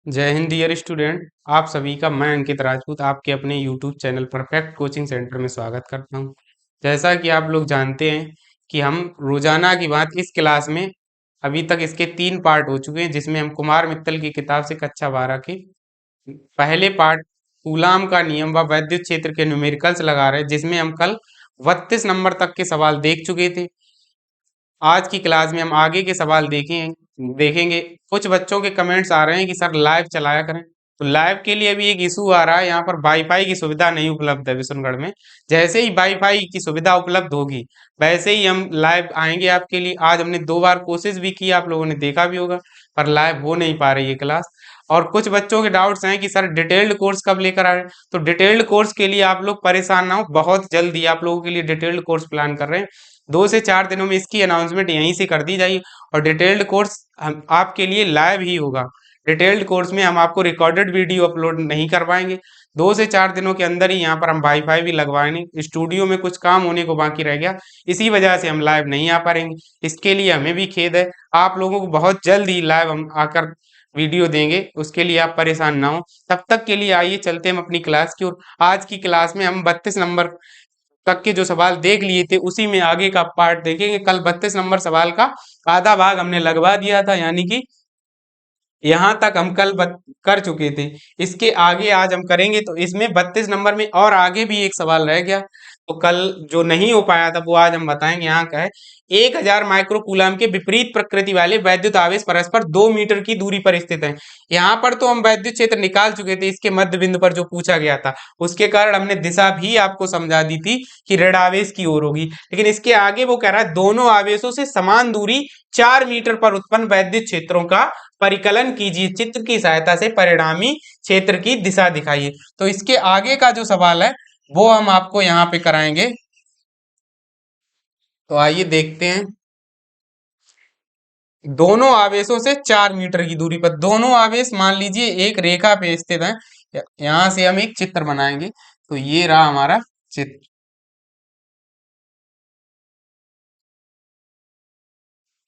जय Hind dear student. आप सभी का मैं अंकित राजपूत आपके अपने YouTube channel perfect coaching centre में स्वागत करता हूं। जैसा कि आप लोग जानते हैं कि हम रोजाना की बात इस क्लास में अभी तक इसके 3 पार्ट हो चुके हैं, जिसमें हम कुमार मित्तल की किताब से कक्षा 12 के पहले पार्ट कूलाम का नियम व वैद्युत क्षेत्र के न्यूमेरिकल्स लगा रहे हैं, जिसमें हम कल 32 नंबर तक के सवाल देख चुके थे। आज की क्लास में हम आगे के सवाल देखेंगे। कुछ बच्चों के कमेंट्स आ रहे हैं कि सर लाइव चलाया करें, तो लाइव के लिए अभी एक इशू आ रहा है। यहाँ पर वाईफाई की सुविधा नहीं उपलब्ध है विशुनगढ़ में। जैसे ही वाईफाई की सुविधा उपलब्ध होगी वैसे ही हम लाइव आएंगे आपके लिए। आज हमने 2 बार कोशिश भी की, आप लोगों ने देखा भी होगा, पर लाइव हो नहीं पा रही है क्लास। और कुछ बच्चों के डाउट्स हैं कि सर डिटेल्ड कोर्स कब लेकर आ रहे हैं, तो डिटेल्ड कोर्स के लिए आप लोग परेशान ना हो, बहुत जल्दी आप लोगों के लिए डिटेल्ड कोर्स प्लान कर रहे हैं। 2 से 4 दिनों में इसकी अनाउंसमेंट यहीं से कर दी जाएगी। और डिटेल्ड कोर्स हम आपके लिए लाइव ही होगा। डिटेल्ड कोर्स में हम आपको रिकॉर्डेड वीडियो अपलोड नहीं करवाएंगे। 2 से 4 दिनों के अंदर ही यहाँ पर हम वाईफाई भी लगवाएंगे। स्टूडियो में कुछ काम होने को बाकी रह गया, इसी वजह से हम लाइव नहीं आ पाएंगे। इसके लिए हमें भी खेद है। आप लोगों को बहुत जल्द ही लाइव हम आकर वीडियो देंगे, उसके लिए आप परेशान ना हो। तब तक के लिए आइए चलते हम अपनी क्लास की ओर। आज की क्लास में हम 32 नंबर तक के जो सवाल देख लिए थे उसी में आगे का पार्ट देखेंगे। कल 32 नंबर सवाल का आधा भाग हमने लगवा दिया था, यानी कि यहाँ तक हम कल कर चुके थे। इसके आगे आज हम करेंगे, तो इसमें 32 नंबर में और आगे भी एक सवाल रह गया, तो कल जो नहीं हो पाया था वो आज हम बताएंगे। यहाँ का है 1000 माइक्रो कूलाम के विपरीत प्रकृति वाले वैद्युत आवेश परस्पर 2 मीटर की दूरी पर स्थित हैं। यहाँ पर तो हम वैद्युत क्षेत्र निकाल चुके थे, इसके मध्य बिंदु पर जो पूछा गया था उसके कारण हमने दिशा भी आपको समझा दी थी कि ऋण आवेश की ओर होगी। लेकिन इसके आगे वो कह रहा है दोनों आवेशों से समान दूरी 4 मीटर पर उत्पन्न वैद्युत क्षेत्रों का परिकलन कीजिए, चित्र की सहायता से परिणामी क्षेत्र की दिशा दिखाइए। तो इसके आगे का जो सवाल है वो हम आपको यहाँ पे कराएंगे। तो आइए देखते हैं। दोनों आवेशों से 4 मीटर की दूरी पर दोनों आवेश मान लीजिए एक रेखा पे स्थित हैं। यहाँ से हम एक चित्र बनाएंगे, तो ये रहा हमारा चित्र।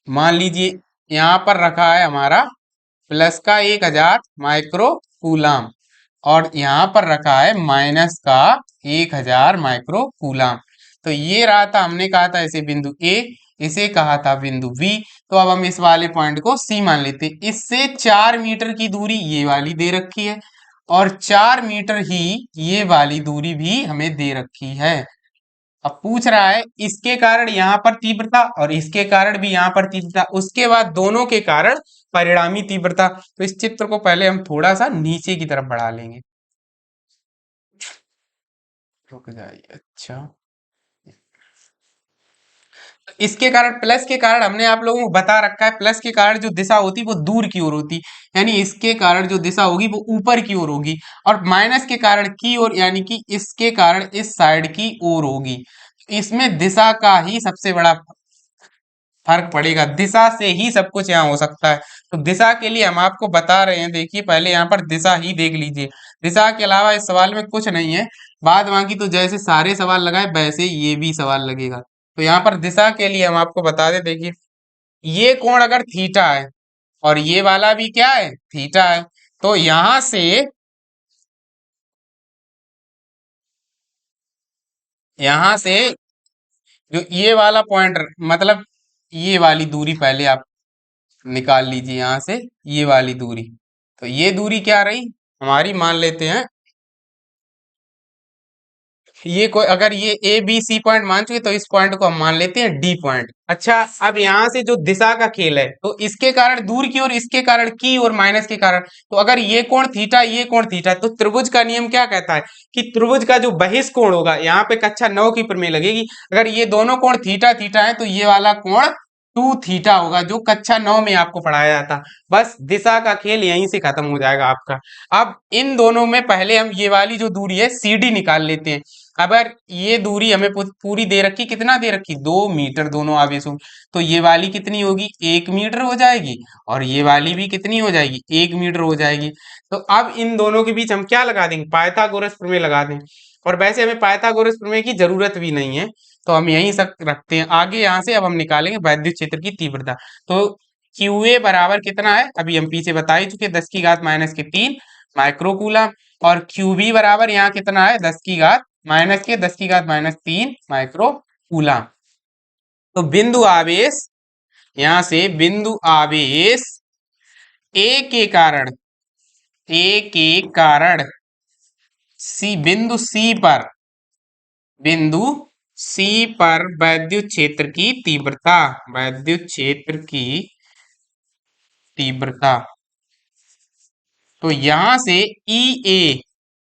मान लीजिए यहाँ पर रखा है हमारा प्लस का 1000 माइक्रो कूलाम, और यहाँ पर रखा है माइनस का 1000 माइक्रो कूलाम। तो ये रहा था, हमने कहा था इसे बिंदु ए, इसे कहा था बिंदु बी। तो अब हम इस वाले पॉइंट को सी मान लेते हैं। इससे 4 मीटर की दूरी ये वाली दे रखी है, और 4 मीटर ही ये वाली दूरी भी हमें दे रखी है। अब पूछ रहा है इसके कारण यहाँ पर तीव्रता और इसके कारण भी यहाँ पर तीव्रता, उसके बाद दोनों के कारण परिणामी तीव्रता। तो इस चित्र को पहले हम थोड़ा सा नीचे की तरफ बढ़ा लेंगे। रुक जाइए, अच्छा। इसके कारण प्लस के कारण हमने आप लोगों को बता रखा है, प्लस के कारण जो दिशा होती वो दूर की ओर होती, यानी इसके कारण जो दिशा होगी वो ऊपर की ओर होगी। और माइनस के कारण की ओर, यानी कि इसके कारण इस साइड की ओर होगी। इसमें दिशा का ही सबसे बड़ा फर्क पड़ेगा, दिशा से ही सब कुछ यहाँ हो सकता है। तो दिशा के लिए हम आपको बता रहे हैं, देखिए पहले यहाँ पर दिशा ही देख लीजिए। दिशा के अलावा इस सवाल में कुछ नहीं है, बाद बाकी तो जैसे सारे सवाल लगाए वैसे ये भी सवाल लगेगा। तो यहाँ पर दिशा के लिए हम आपको बता दें, देखिए ये कोण अगर थीटा है और ये वाला भी क्या है, थीटा है, तो यहाँ से जो ये वाला पॉइंट, मतलब ये वाली दूरी पहले आप निकाल लीजिए, यहाँ से ये वाली दूरी। तो ये दूरी क्या रही हमारी, मान लेते हैं ये कोई, अगर ये ए बी सी पॉइंट मान चुके तो इस पॉइंट को हम मान लेते हैं डी पॉइंट। अच्छा, अब यहाँ से जो दिशा का खेल है, तो इसके कारण दूर की ओर, इसके कारण की और माइनस के कारण, तो अगर ये कोण थीटा ये कोण थीटा, तो त्रिभुज का नियम क्या कहता है कि त्रिभुज का जो बहिष कोण होगा, यहाँ पे कक्षा 9 की प्रमेय लगेगी, अगर ये दोनों कोण थीटा थीटा है तो ये वाला कोण 2 थीटा होगा, जो कक्षा 9 में आपको पढ़ाया जाता। बस दिशा का खेल यहीं से खत्म हो जाएगा आपका। अब इन दोनों में पहले हम ये वाली जो दूरी है CD निकाल लेते हैं। अगर ये दूरी हमें पूरी दे रखी, कितना दे रखी, 2 मीटर दोनों आवेशों, तो ये वाली कितनी होगी, 1 मीटर हो जाएगी, और ये वाली भी कितनी हो जाएगी, 1 मीटर हो जाएगी। तो अब इन दोनों के बीच हम क्या लगा देंगे, पाइथागोरस प्रमेय लगा दें। और वैसे हमें पाइथागोरस प्रमेय की जरूरत भी नहीं है, तो हम यहीं तक रखते हैं। आगे यहाँ से अब हम निकालेंगे वैद्युत क्षेत्र की तीव्रता। तो क्यू ए बराबर कितना है, अभी हम पीछे बता ही चुके, 10 की घात माइनस के 3 माइक्रोकूलम। और क्यू बी बराबर यहाँ कितना है, 10 की घात माइनस के 10 की घात माइनस 3 माइक्रोकूलम। तो बिंदु आवेश, यहां से बिंदु आवेश ए के कारण, ए के कारण सी, बिंदु सी पर वैद्युत क्षेत्र की तीव्रता, वैद्युत क्षेत्र की तीव्रता, तो यहां से ई ए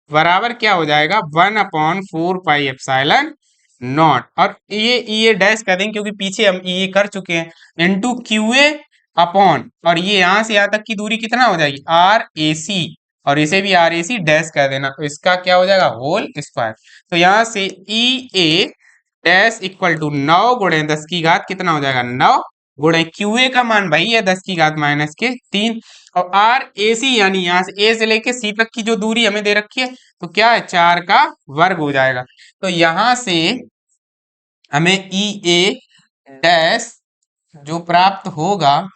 बराबर क्या हो जाएगा, 1/4 पाई एप्सिलॉन नॉट, और ये ई ए डैश कर देंगे क्योंकि पीछे हम ई ए कर चुके हैं, इंटू क्यू ए अपॉन, और ये यहां से यहां तक की दूरी कितना हो जाएगी, आर ए सी, और इसे भी आर ए सी डैश कर देना, तो इसका क्या हो जाएगा, होल स्क्वायर। तो यहां से ई ए डैश इक्वल टू 9 गुणे 10 की घात कितना हो जाएगा, 9 गुणे क्यू ए का मान भाई है 10 की घात माइनस के 3, और आर ए सी यानी यहां से ए से लेके सी तक की जो दूरी हमें दे रखी है, तो क्या है, 4 का वर्ग हो जाएगा। तो यहां से हमें ई ए डैश जो प्राप्त होगा,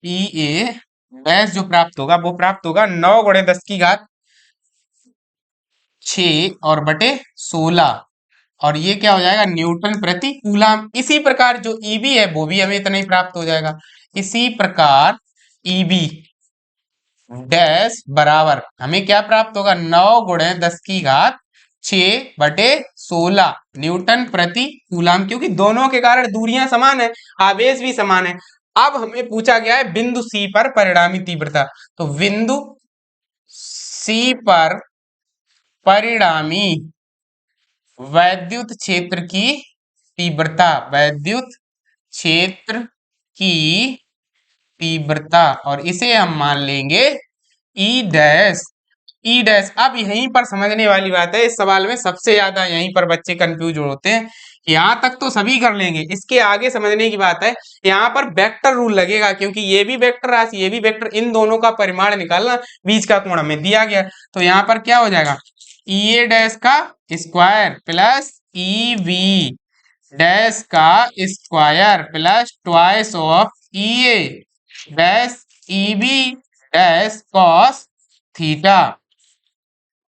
ई ए डैश जो प्राप्त होगा वो प्राप्त होगा 9 गुणे 10 की घात 6 और बटे 16, और ये क्या हो जाएगा, न्यूटन प्रति कूलम। इसी प्रकार जो ईबी है वो भी हमें इतना ही प्राप्त हो जाएगा। इसी प्रकार ईबी डैश बराबर हमें क्या प्राप्त होगा, 9 गुणे 10 की घात 6/16 न्यूटन प्रति कूलम, क्योंकि दोनों के कारण दूरियां समान है, आवेश भी समान है। अब हमें पूछा गया है बिंदु सी पर परिणामी तीव्रता, तो बिंदु सी पर परिणामी वैद्युत क्षेत्र की तीव्रता, वैद्युत क्षेत्र की तीव्रता, और इसे हम मान लेंगे ई डैश, ई डैश। अब यहीं पर समझने वाली बात है, इस सवाल में सबसे ज्यादा यहीं पर बच्चे कंफ्यूज होते हैं। यहां तक तो सभी कर लेंगे, इसके आगे समझने की बात है, यहाँ पर वेक्टर रूल लगेगा, क्योंकि ये भी वेक्टर राशि, ये भी वेक्टर, इन दोनों का परिमाण निकालना, बीच का कोण हमें दिया गया। तो यहाँ पर क्या हो जाएगा, ई ए डैश का square plus E B dash का square plus twice of E A dash E B dash cos theta.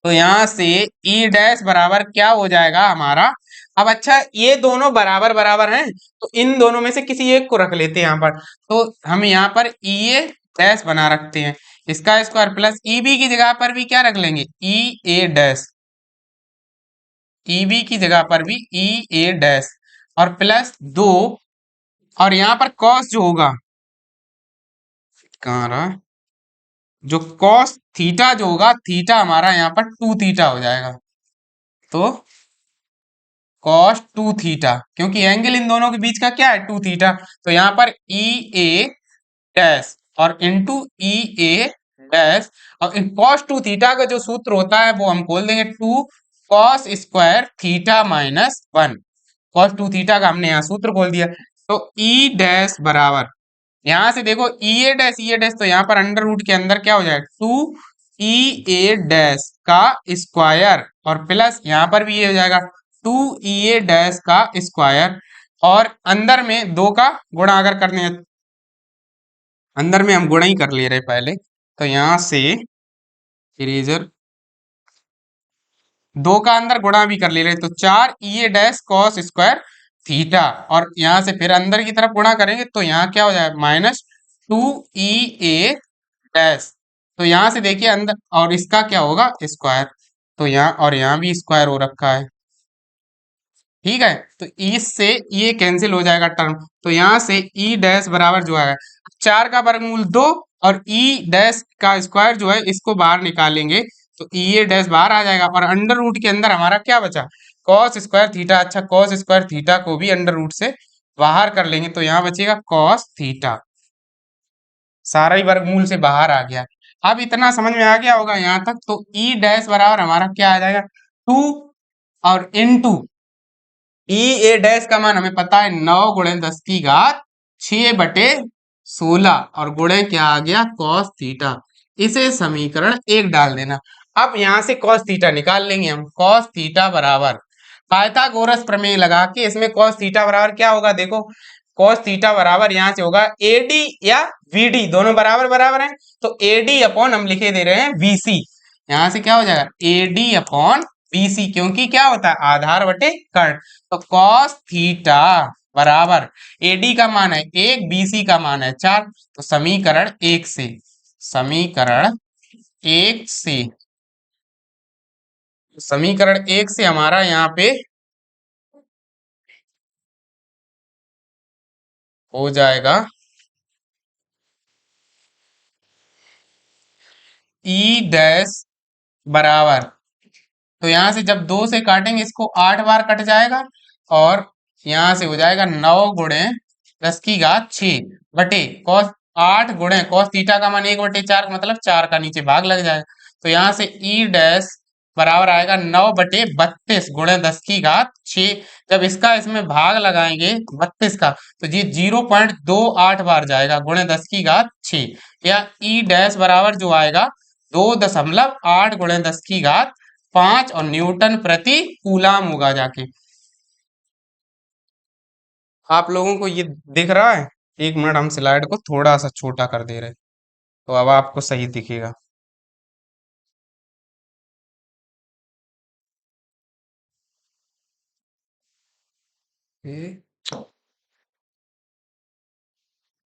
तो यहां से ई डैश बराबर क्या हो जाएगा हमारा, अब अच्छा ये दोनों बराबर बराबर हैं, तो इन दोनों में से किसी एक को रख लेते हैं यहाँ पर, तो हम यहाँ पर ई ए डैश बना रखते हैं, इसका स्क्वायर प्लस ई बी की जगह पर भी क्या रख लेंगे, ई ए डैश, ई बी की जगह पर भी ई ए डैश, और प्लस 2, और यहाँ पर कॉस जो होगा, कहाँ रहा, जो कॉस थीटा जो होगा, थीटा हमारा यहाँ पर 2 थीटा हो जाएगा, तो कॉस 2 थीटा, क्योंकि एंगल इन दोनों के बीच का क्या है, 2 थीटा, तो यहाँ पर ई ए डैश और इंटू ई ए डैश, और कॉस 2 थीटा का जो सूत्र होता है वो हम खोल देंगे, 2 cos square theta minus 1, cos 2 theta का हमने यहाँ सूत्र खोल दिया। तो ई डैश बराबर, यहां से देखो ई ए डैश, तो यहाँ पर अंडर रूट के अंदर क्या हो जाएगा, 2 ई ए डैश का स्क्वायर, और प्लस यहाँ पर भी ये हो जाएगा 2 ई ए डैश का स्क्वायर, और अंदर में 2 का गुणा अगर करने हैं, अंदर में हम गुणा ही कर ले रहे पहले, तो यहां से इरेजर 2 का अंदर गुणा भी कर ले रहे, तो 4 ई A dash cos square theta, और यहां से फिर अंदर की तरफ गुणा करेंगे तो यहाँ क्या हो जाएगा, -2 ई ए डैश, तो यहां से देखिए अंदर, और इसका क्या होगा, स्क्वायर, तो यहाँ और यहाँ भी स्क्वायर हो रखा है, ठीक है, तो इससे ये कैंसिल हो जाएगा टर्म, तो यहां से ई डैश बराबर जो है 4 का वर्गमूल 2, और ई डैश का स्क्वायर जो है इसको बाहर निकालेंगे, तो ई ए डैश बाहर आ जाएगा, और अंडर रूट के अंदर हमारा क्या बचा, कॉस स्क्वायर थीटा। अच्छा, कॉस स्क्वायर थीटा को भी अंडर रूट से बाहर कर लेंगे, तो यहाँ बचेगा कॉस थीटा, सारा ही वर्गमूल से बाहर आ गया। अब इतना समझ में आ गया होगा यहाँ तक, तो ई डैश बराबर हमारा क्या आ जाएगा, 2, और इनटू ई ए डैश का मान हमें पता है 9 गुणे 10 की घात 6/16, और गुणे क्या आ गया, कॉस थीटा, इसे समीकरण 1 डाल देना। अब यहां से कॉस थीटा निकाल लेंगे हम, कॉस थीटा बराबर पाइथागोरस प्रमेय लगा के इसमें cos थीटा बराबर क्या होगा, देखो cos थीटा बराबर यहां से होगा एडी या वीडी, दोनों बराबर बराबर हैं, तो एडी अपॉन हम लिखे दे रहे हैं बीसी, यहां से क्या हो जाएगा एडी अपॉन बीसी, क्योंकि क्या होता है आधार बटे कर्ण, तो cos थीटा बराबर एडी का मान है 1, बीसी का मान है 4, तो समीकरण 1 से हमारा यहाँ पे हो जाएगा ई डैश बराबर, तो यहां से जब 2 से काटेंगे इसको 8 बार कट जाएगा, और यहां से हो जाएगा 9 गुणे 10 की घात 6 बटे कॉस 8 गुणे कॉस थीटा का मान 1/4 मतलब 4 का नीचे भाग लग जाएगा, तो यहां से ई डैश बराबर आएगा 9/32 गुणे 10 की घात 6, जब इसका इसमें भाग लगाएंगे 32 का, तो ये 0.28 बार जाएगा गुणे 10 की घात 6, या ई डैश बराबर जो आएगा 2.8 गुणे 10 की घात 5 और न्यूटन प्रति कूलाम होगा जाके। आप लोगों को ये दिख रहा है? एक मिनट, हम स्लाइड को थोड़ा सा छोटा कर दे रहे हैं, तो अब आपको सही दिखेगा। ये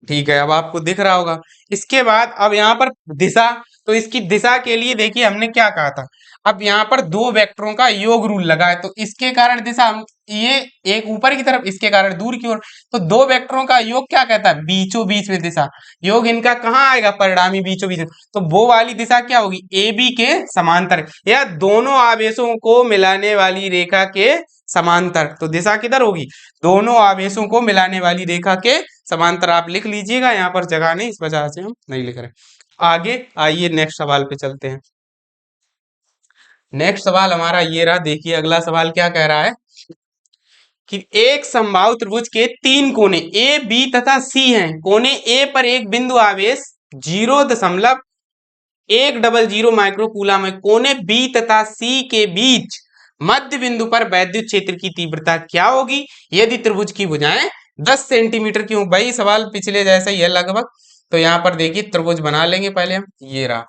ठीक है, अब आपको दिख रहा होगा। इसके बाद अब यहाँ पर दिशा, तो इसकी दिशा के लिए देखिए हमने क्या कहा था, अब यहाँ पर दो वेक्टरों का योग रूल लगा है, तो इसके कारण दिशा हम ये एक ऊपर की तरफ, इसके कारण दूर की ओर, तो दो वेक्टरों का योग क्या कहता है बीचों बीच में दिशा, योग इनका कहाँ आएगा परिणामी बीचों बीच में, तो वो वाली दिशा क्या होगी ए बी के समांतर, या दोनों आवेशों को मिलाने वाली रेखा के समांतर, तो दिशा किधर होगी दोनों आवेशों को मिलाने वाली रेखा के समांतर, आप लिख लीजिएगा, यहाँ पर जगह नहीं इस वजह से हम नहीं लिख रहे। आगे आइए नेक्स्ट सवाल पे चलते हैं। नेक्स्ट सवाल हमारा ये रहा, देखिए अगला सवाल क्या कह रहा है कि एक समबाहु त्रिभुज के 3 कोने ए बी तथा सी हैं, कोने ए पर एक बिंदु आवेश 0.100 माइक्रोकूलम है, कोने बी तथा सी के बीच मध्य बिंदु पर वैद्युत क्षेत्र की तीव्रता क्या होगी यदि त्रिभुज की भुजाएं 10 सेंटीमीटर की हो। वही सवाल पिछले जैसा ही है लगभग, तो यहाँ पर देखिए त्रिभुज बना लेंगे पहले हम, ये रहा,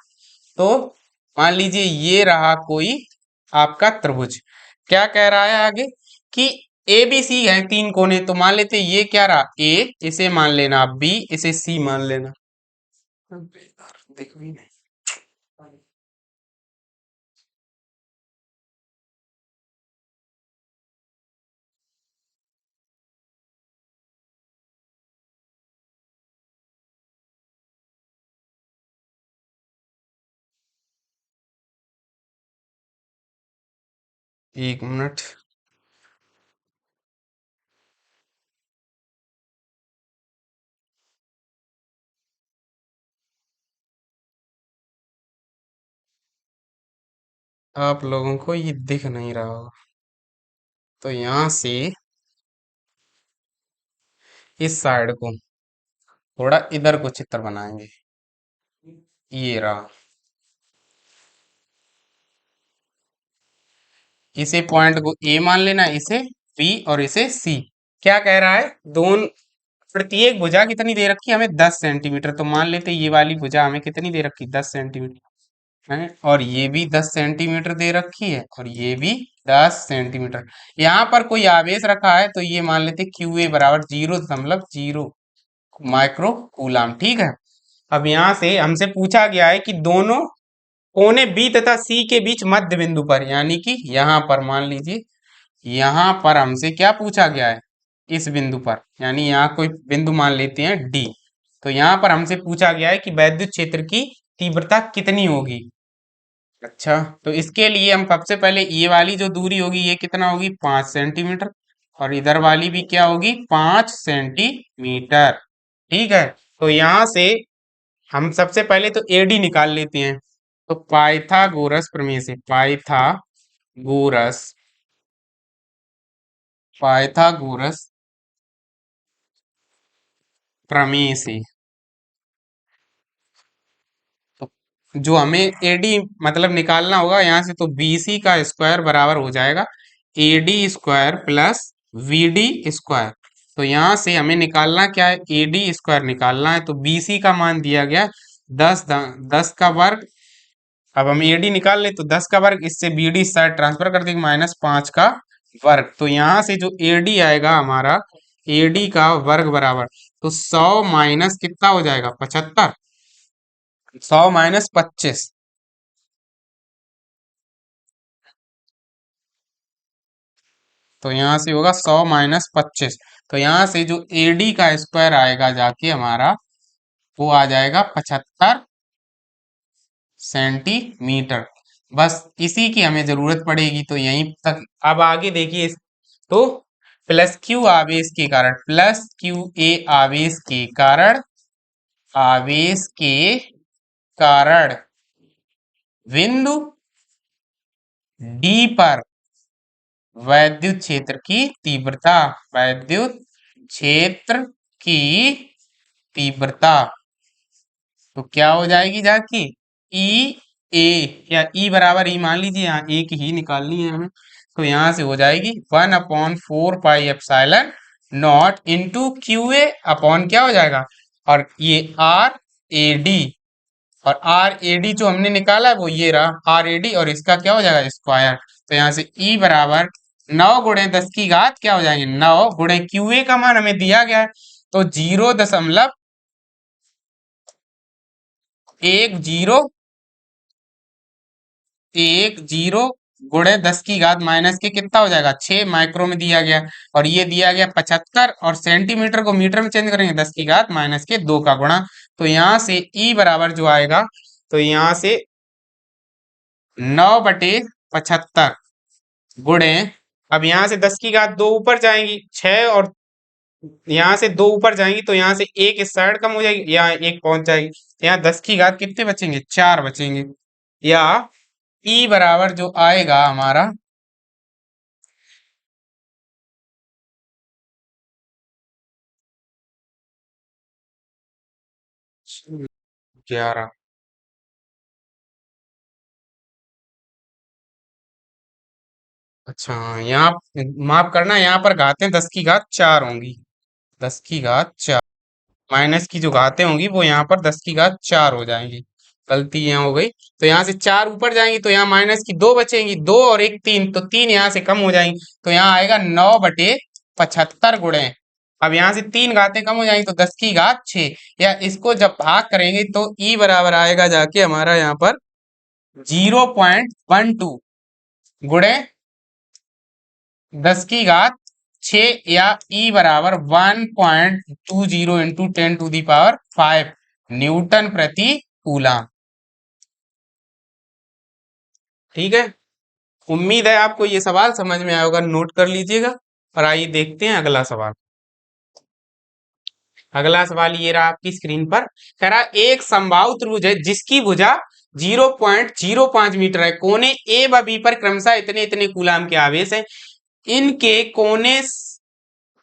तो मान लीजिए ये रहा कोई आपका त्रिभुज, क्या कह रहा है आगे कि ए बी सी है 3 कोने, तो मान लेते ये क्या रहा ए, इसे मान लेना बी, इसे सी मान लेना, देखो ही नहीं, 1 मिनट, आप लोगों को ये दिख नहीं रहा होगा, तो यहाँ से इस साइड को थोड़ा इधर को चित्र बनाएंगे, ये रहा, इसे पॉइंट को ए मान लेना, इसे बी और इसे सी, क्या कह रहा है दोनों प्रत्येक भुजा कितनी दे रखी है हमें 10 सेंटीमीटर, तो मान लेते ये वाली भुजा हमें कितनी दे रखी 10 सेंटीमीटर है, और ये भी 10 सेंटीमीटर दे रखी है, और ये भी 10 सेंटीमीटर, यहाँ पर कोई आवेश रखा है, तो ये मान लेते क्यू ए बराबर 0.0 माइक्रो कूलाम, ठीक है। अब यहाँ से हमसे पूछा गया है कि दोनों कोने बी तथा सी के बीच मध्य बिंदु पर, यानी कि यहाँ पर मान लीजिए, यहाँ पर हमसे क्या पूछा गया है इस बिंदु पर, यानी यहाँ कोई बिंदु मान लेते हैं डी, तो यहाँ पर हमसे पूछा गया है कि वैद्युत क्षेत्र की तीव्रता कितनी होगी। अच्छा, तो इसके लिए हम सबसे पहले ये वाली जो दूरी होगी ये कितना होगी 5 सेंटीमीटर, और इधर वाली भी क्या होगी 5 सेंटीमीटर, ठीक है। तो यहाँ से हम सबसे पहले तो एडी निकाल लेते हैं, तो पाइथागोरस प्रमेय से, पाइथागोरस पाइथागोरस प्रमेय से, तो जो हमें एडी मतलब निकालना होगा यहाँ से, तो बीसी का स्क्वायर बराबर हो जाएगा AD² प्लस VD²। तो यहां से हमें निकालना क्या है, AD² निकालना है। तो BC का मान दिया गया 10 का वर्ग। अब हम AD निकाल ले तो 10 का वर्ग, इससे BD साइड ट्रांसफर कर देंगे, -5 का वर्ग। तो यहां से जो AD आएगा हमारा, AD का वर्ग बराबर, तो 100 माइनस कितना हो जाएगा, 75। 100 माइनस 25, तो यहाँ से होगा 100 माइनस 25। तो यहाँ से जो AD का स्क्वायर आएगा जाके हमारा, वो आ जाएगा 75 सेंटीमीटर। बस इसी की हमें जरूरत पड़ेगी, तो यहीं तक। अब आगे देखिए, तो प्लस क्यू आवेश के कारण, प्लस क्यू ए आवेश के कारण, आवेश के कारण बिंदु डी पर वैद्युत क्षेत्र की तीव्रता, वैद्युत क्षेत्र की तीव्रता, तो क्या हो जाएगी जाके, ई ए, या ई बराबर ई मान लीजिए, यहाँ ए की ही निकालनी है हमें। तो यहां से हो जाएगी 1/4 pi epsilon not into Q A upon क्या हो जाएगा, और ये RAD, और RAD जो हमने निकाला है वो ये रहा RAD, और इसका क्या हो जाएगा, स्क्वायर। तो यहाँ से E बराबर 9 × 10 की घात क्या हो जाएंगे, 9 गुणे QA का मान हमें दिया गया है, तो 0.1010 गुणे 10 की घात माइनस के कितना हो जाएगा, 6 माइक्रो में दिया गया, और ये दिया गया 75, और सेंटीमीटर को मीटर में चेंज करेंगे, 10 की घात माइनस के 2 का गुणा। तो यहाँ से E बराबर जो आएगा, तो यहाँ से 9/75 गुणे, अब यहाँ से 10 की घात 2 ऊपर जाएंगी 6, और यहाँ से 2 ऊपर जाएंगी, तो यहाँ से एक इस साइड कम हो जाएगी, यहाँ एक पहुंच जाएगी। यहाँ 10 की घात कितने बचेंगे, 4 बचेंगे। या ई बराबर जो आएगा हमारा, 11। अच्छा हाँ, यहाँ माफ करना, यहाँ पर घातें 10 की घात 4 होंगी, 10 की घात 4, माइनस की जो घातें होंगी वो यहाँ पर 10 की घात 4 हो जाएंगी, गलती यहाँ हो गई। तो यहाँ से 4 ऊपर जाएंगी, तो यहाँ माइनस की 2 बचेंगी, 2 और एक 3, तो 3 यहाँ से कम हो जाएंगी, तो यहाँ आएगा 9/75 गुणे, अब यहाँ से 3 घातें कम हो जाएंगी, तो 10 की घात 6, या इसको जब भाग करेंगे तो ई बराबर आएगा जाके हमारा यहाँ पर 0.12 गुणे 10 की घात 6, या ई बराबर 1.20 इंटू 10⁵ न्यूटन प्रति कूलम। ठीक है, उम्मीद है आपको ये सवाल समझ में आया होगा, नोट कर लीजिएगा। और आइए देखते हैं अगला सवाल। अगला सवाल ये रहा आपकी स्क्रीन पर, कह रहा एक समबाहु त्रिभुज है जिसकी भुजा 0.05 मीटर है, कोने ए व बी पर क्रमशः इतने इतने कूलाम के आवेश हैं, इनके कोने,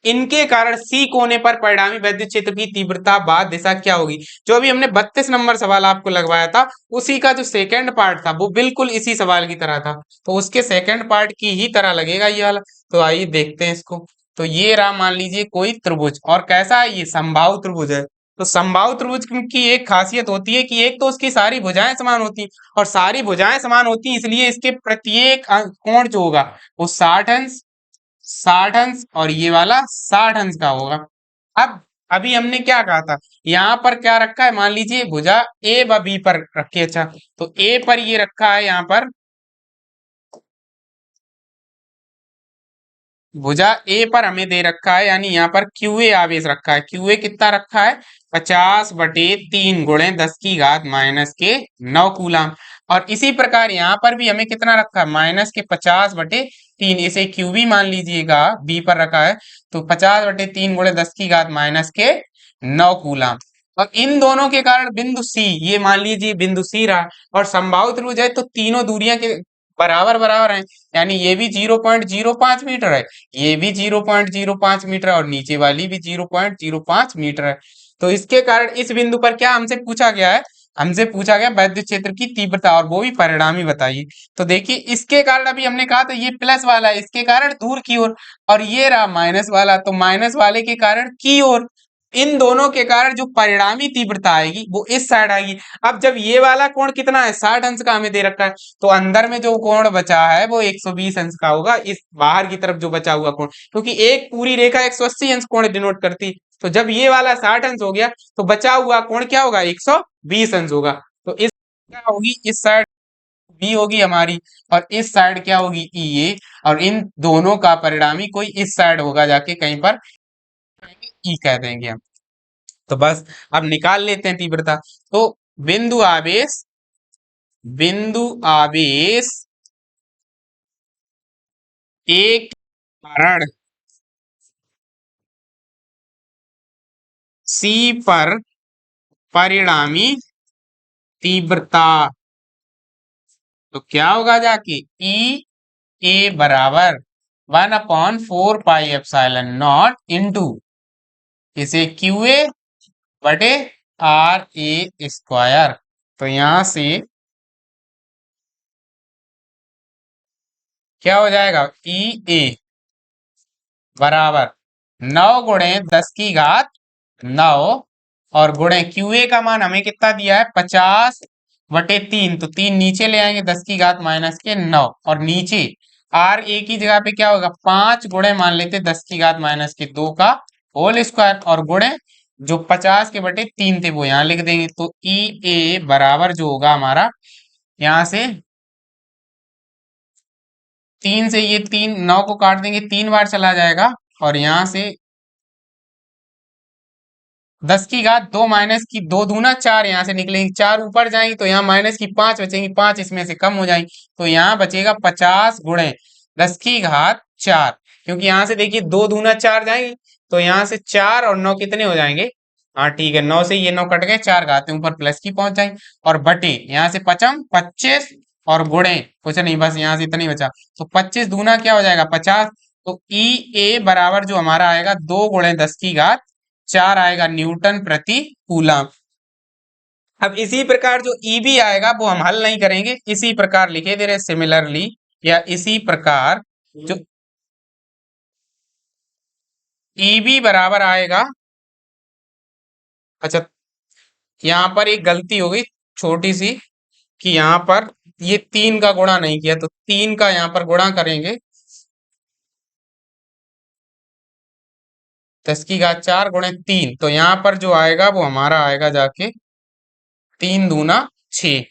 इनके कारण सी कोने पर परिणामी वैद्युत क्षेत्र की तीव्रता बाद दिशा क्या होगी। जो अभी हमने 32 नंबर सवाल आपको लगवाया था, उसी का जो सेकंड पार्ट था वो बिल्कुल इसी सवाल की तरह था, तो उसके सेकंड पार्ट की ही तरह लगेगा ये वाला। तो आइए देखते हैं इसको। तो ये रहा, मान लीजिए कोई त्रिभुज, और कैसा है, ये समबाहु त्रिभुज है। तो समबाहु त्रिभुज की एक खासियत होती है कि एक तो उसकी सारी भुजाएं समान होती हैं, और सारी भुजाएं समान होती हैं इसलिए इसके प्रत्येक कोण जो होगा वो 60 अंश, 60 अंश, और ये वाला 60 अंश का होगा। अब अभी हमने क्या कहा था, यहाँ पर क्या रखा है, मान लीजिए भुजा ए व बी पर रखी है। अच्छा, तो ए पर ये रखा है, यहाँ पर भुजा ए पर हमें दे रखा है, यानी यहाँ पर क्यूए आवेश रखा है। क्यूए कितना रखा है, 50/3 गुणे 10 की घात माइनस के 9 कूलाम। और इसी प्रकार यहाँ पर भी हमें कितना रखा है, -50/3, इसे क्यू भी मान लीजिएगा, बी पर रखा है, तो 50/3 गुणे 10 की घात-9 कूलाम। और इन दोनों के कारण बिंदु सी, ये मान लीजिए बिंदु सी रहा, और समबाहु त्रिभुज है तो तीनों दूरियां के बराबर बराबर हैं, यानी ये भी 0.05 मीटर है, ये भी 0.05 मीटर है, और नीचे वाली भी 0.05 मीटर है। तो इसके कारण इस बिंदु पर क्या हमसे पूछा गया है, हमसे पूछा गया वैद्युत क्षेत्र की तीव्रता और वो भी परिणामी बताइए। तो देखिए इसके कारण अभी हमने कहा था ये प्लस वाला है, इसके कारण दूर की ओर, और ये रहा माइनस वाला, तो माइनस वाले के कारण की ओर। इन दोनों के कारण जो परिणामी तीव्रता आएगी वो इस साइड आएगी। अब जब ये वाला कोण कितना है, 60 अंश का हमें दे रखा है, तो अंदर में जो कोण बचा है वो 120 अंश का होगा, इस बाहर की तरफ जो बचा हुआ कोण, क्योंकि एक पूरी रेखा 180 अंश कोण डिनोट करती है। तो जब ये वाला 60 अंश हो गया तो बचा हुआ कोण क्या होगा, 120 अंश होगा। तो इस क्या होगी, इस साइड बी होगी हमारी, और इस साइड क्या होगी, ई ए, और इन दोनों का परिणामी कोई इस साइड होगा जाके कहीं पर, ई कह देंगे हम। तो बस अब निकाल लेते हैं तीव्रता। तो बिंदु आवेश, बिंदु आवेश एक कारण सी पर परिणामी तीव्रता, तो क्या होगा जाके, ई ए बराबर 1/4 पाई एप्सिलॉन नॉट इंटू इसे क्यू ए बटे आर ए स्क्वायर। तो यहां से क्या हो जाएगा, ई ए बराबर 9 × 10⁻⁹ और गुणे क्यू ए का मान हमें कितना दिया है, 50/3, तो 3 नीचे ले आएंगे, 10⁻⁻9, और नीचे आर ए की जगह पे क्या होगा, 5 गुणे मान लेते 10⁻2 का होल स्क्वायर, और गुणे जो 50/3 थे वो यहाँ लिख देंगे। तो ई ए बराबर जो होगा हमारा, यहाँ से 3 से ये 3, 9 को काट देंगे, 3 बार चला जाएगा, और यहाँ से 10⁻2 माइनस की 2 दूना 4 यहाँ से निकलेंगी, 4 ऊपर जाएंगी तो यहाँ माइनस की 5 बचेंगी, 5 इसमें से कम हो जाएंगी, तो यहाँ बचेगा 50 गुणे 10⁻4, क्योंकि यहाँ से देखिए 2 दूना 4 जाएंगी, तो यहाँ से 4 और 9 कितने हो जाएंगे, हाँ ठीक है, 9 से ये 9 कट गए, 4 घाते ऊपर प्लस की पहुंच जाएंगे, और बटे यहाँ से पचम 25, और गुणे कुछ नहीं, बस यहाँ से इतना ही बचा, तो 25 दूना क्या हो जाएगा, 50। तो ई ए बराबर जो हमारा आएगा 2 × 10⁻4 आएगा न्यूटन प्रति कूलम। अब इसी प्रकार जो ईबी आएगा वो हम हल नहीं करेंगे, इसी प्रकार लिखे दे रहे सिमिलरली, या इसी प्रकार जो ईबी बराबर आएगा, अच्छा यहाँ पर एक गलती हो गई छोटी सी, कि यहाँ पर ये 3 का गुणा नहीं किया, तो 3 का यहाँ पर गुणा करेंगे, 10⁻4 गुणे 3, तो यहाँ पर जो आएगा वो हमारा आएगा जाके 3 दूना 6,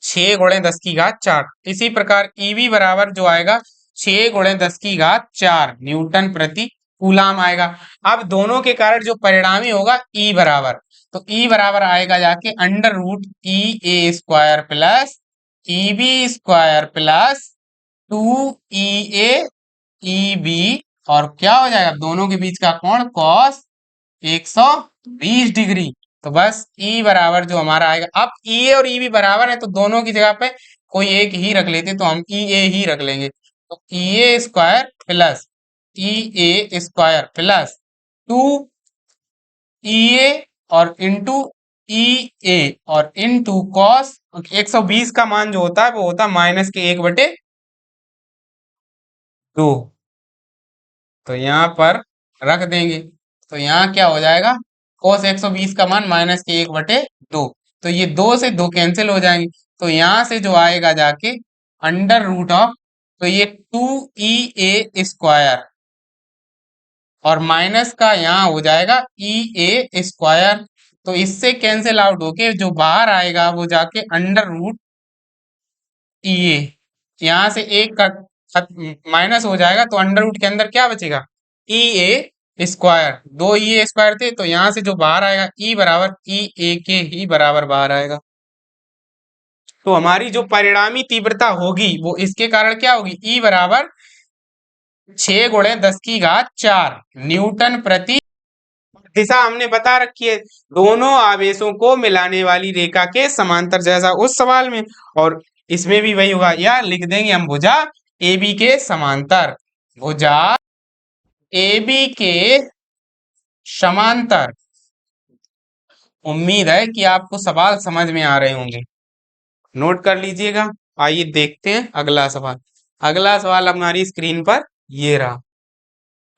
6 गुणे 10⁻4। इसी प्रकार ईबी बराबर जो आएगा 6 गुणे 10⁻4 न्यूटन प्रति कूलम आएगा। अब दोनों के कारण जो परिणामी होगा ई बराबर, तो ई बराबर आएगा जाके √ई ए² प्लस ईबी स्क्वायर प्लस 2 ई ए ई बी, और क्या हो जाएगा, दोनों के बीच का कोण कॉस 120 डिग्री। तो बस ई बराबर जो हमारा आएगा, अब ई ए और ई बी बराबर है तो दोनों की जगह पे कोई एक ही रख लेते, तो हम ई ए ही रख लेंगे, तो ई ए स्क्वायर प्लस ई ए स्क्वायर प्लस 2 ई ए और इंटू ई ए और इंटू कॉस 120 का मान जो होता है वो होता है -1/2। तो यहाँ पर रख देंगे, तो यहाँ क्या हो जाएगा, cos 120 का मान -1/2, तो ये 2 से 2 कैंसिल हो जाएंगे, तो यहाँ से जो आएगा जाके √ऑफ, तो ये 2 ई ए स्क्वायर, और माइनस का यहाँ हो जाएगा ई ए स्क्वायर, तो इससे कैंसिल आउट होके जो बाहर आएगा वो जाके √ई ए, यहाँ से एक का माइनस हो जाएगा, तो √ के अंदर क्या बचेगा, ई ए स्क्वायर, 2 ई ए स्क्वायर थे, तो यहाँ से जो बाहर आएगा ई बराबर ई ए के ही बराबर बाहर आएगा। तो हमारी जो परिणामी तीव्रता होगी वो इसके कारण क्या होगी, ई बराबर 6 गुणे 10⁻4 न्यूटन प्रति, दिशा हमने बता रखी है, दोनों आवेशों को मिलाने वाली रेखा के समांतर, जैसा उस सवाल में, और इसमें भी वही होगा, या लिख देंगे हम भुजा ए बी के समांतर, भुजा ए बी के समांतर। उम्मीद है कि आपको सवाल समझ में आ रहे होंगे, नोट कर लीजिएगा। आइए देखते हैं अगला सवाल। अगला सवाल हमारी स्क्रीन पर ये रहा।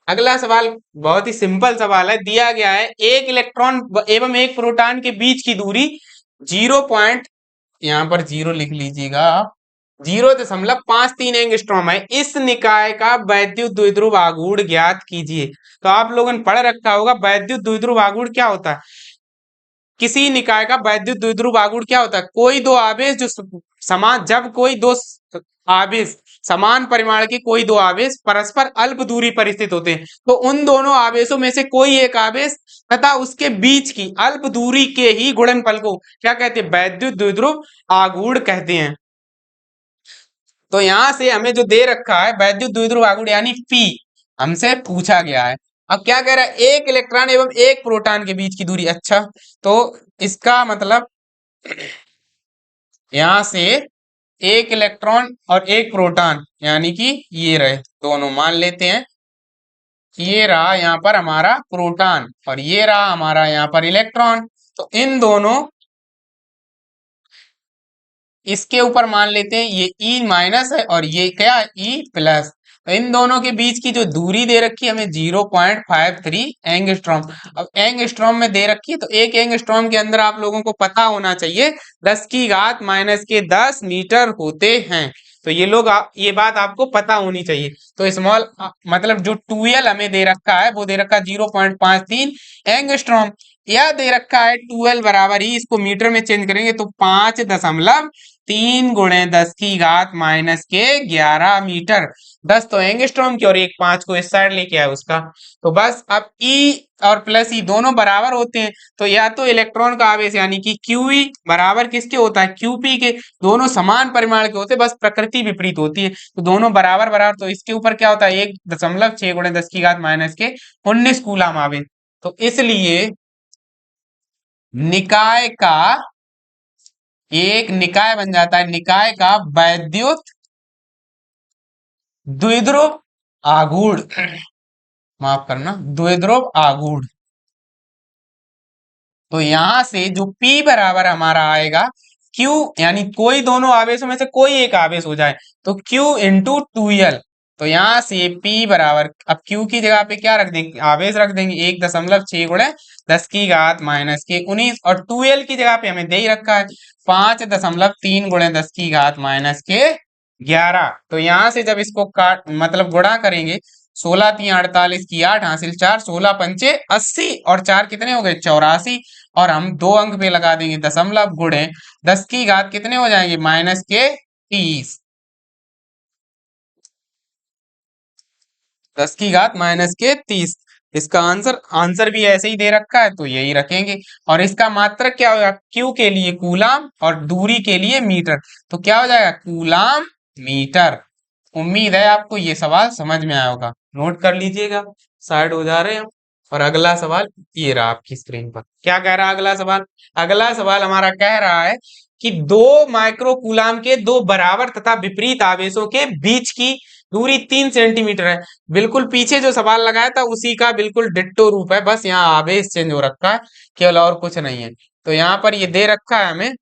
अगला सवाल बहुत ही सिंपल सवाल है। दिया गया है एक इलेक्ट्रॉन एवं एक प्रोटॉन के बीच की दूरी 0 यहाँ पर 0 लिख लीजिएगा आप, 0.53 एंगस्ट्रॉम है। इस निकाय का वैद्युत द्विध्रुव आघूर्ण ज्ञात कीजिए। तो आप लोगों ने पढ़ रखा होगा वैद्युत द्विध्रुव आघूर्ण क्या होता है। किसी निकाय का वैद्युत द्विध्रुव आघूर्ण क्या होता है, कोई दो आवेश जो समान, जब कोई दो आवेश समान परिमाण के कोई दो आवेश परस्पर अल्प दूरी पर स्थित होते हैं, तो उन दोनों आवेशों में से कोई एक आवेश तथा उसके बीच की अल्प दूरी के ही गुणनफल को क्या कहते हैं, वैद्युत द्विध्रुव आघूर्ण कहते हैं। तो यहां से हमें जो दे रखा है वैद्युत द्विध्रुव आघूर्ण यानी पी, हमसे पूछा गया है। अब क्या कह रहा है, एक इलेक्ट्रॉन एवं एक प्रोटॉन के बीच की दूरी। अच्छा, तो इसका मतलब यहां से एक इलेक्ट्रॉन और एक प्रोटॉन यानी कि ये रहे दोनों, मान लेते हैं ये रहा यहाँ पर हमारा प्रोटॉन और ये रहा हमारा यहाँ पर इलेक्ट्रॉन। तो इन दोनों, इसके ऊपर मान लेते हैं ये E माइनस है और ये क्या E प्लस। तो इन दोनों के बीच की जो दूरी दे रखी है हमें 0.53 एंगस्ट्रॉम। अब एंगस्ट्रॉम में दे रखी है तो एक एंगस्ट्रॉम के अंदर आप लोगों को पता होना चाहिए 10 की घात माइनस के 10 मीटर होते हैं। तो ये लोग ये बात आपको पता होनी चाहिए। तो स्मॉल मतलब जो 2L हमें दे रखा है वो दे रखा है 0.53 एंगस्ट्रॉम। यह दे रखा है 2L बराबर ही, इसको मीटर में चेंज करेंगे तो 5.3 गुणे 10 की घात माइनस के 11 मीटर। 10 तो एंगस्ट्रॉम की और एक 5 को इस साइड लेके आए उसका। तो बस अब E और प्लस E दोनों बराबर होते हैं, तो या तो इलेक्ट्रॉन का आवेश यानी कि QE बराबर किसके होता है, QP के। दोनों समान परिमाण के होते हैं, बस प्रकृति विपरीत होती है। तो दोनों बराबर बराबर, तो इसके ऊपर क्या होता है 1.6 गुणे 10 की घात माइनस के 19 कूलम आवेश। तो इसलिए निकाय का, एक निकाय बन जाता है, निकाय का वैद्युत द्विध्रुव आघूर्ण, माफ करना, द्विध्रुव आघूर्ण। तो यहां से जो P बराबर हमारा आएगा Q, यानी कोई दोनों आवेशों में से कोई एक आवेश हो जाए तो Q इंटू 2L। तो यहां से P बराबर, अब Q की जगह पे क्या रख देंगे, आवेश रख देंगे 1.6 गुणे 10 की घात माइनस के 19, और 2L की जगह पे हमें दे ही रखा है 5.3 गुणे 10 की घात माइनस के 11। तो यहां से जब इसको काट मतलब गुणा करेंगे, 16 3 48 की 8 हासिल 4, 16 पंचे 80 और 4 कितने हो गए 84। और हम दो अंक पे लगा देंगे दशमलव गुणे 10 की घात कितने हो जाएंगे माइनस के 30, 10 की घात माइनस के 30। इसका आंसर, आंसर भी ऐसे ही दे रखा है तो यही रखेंगे। और इसका मात्रक क्या होगा, क्यू के लिए कूलाम और दूरी के लिए मीटर, तो क्या हो जाएगा कूलाम मीटर। उम्मीद है आपको ये सवाल समझ में आया होगा, नोट कर लीजिएगा। साइड हो जा रहे हैं हम। और अगला सवाल ये रहा आपकी स्क्रीन पर। क्या कह रहा है अगला सवाल, अगला सवाल हमारा कह रहा है कि 2 माइक्रो कूलाम के दो बराबर तथा विपरीत आवेशों के बीच की दूरी 3 सेंटीमीटर है। बिल्कुल पीछे जो सवाल लगाया था उसी का बिल्कुल डिट्टो रूप है, बस यहाँ आवेश चेंज हो रखा है, केवल और कुछ नहीं है। तो यहाँ पर ये दे रखा है हमें,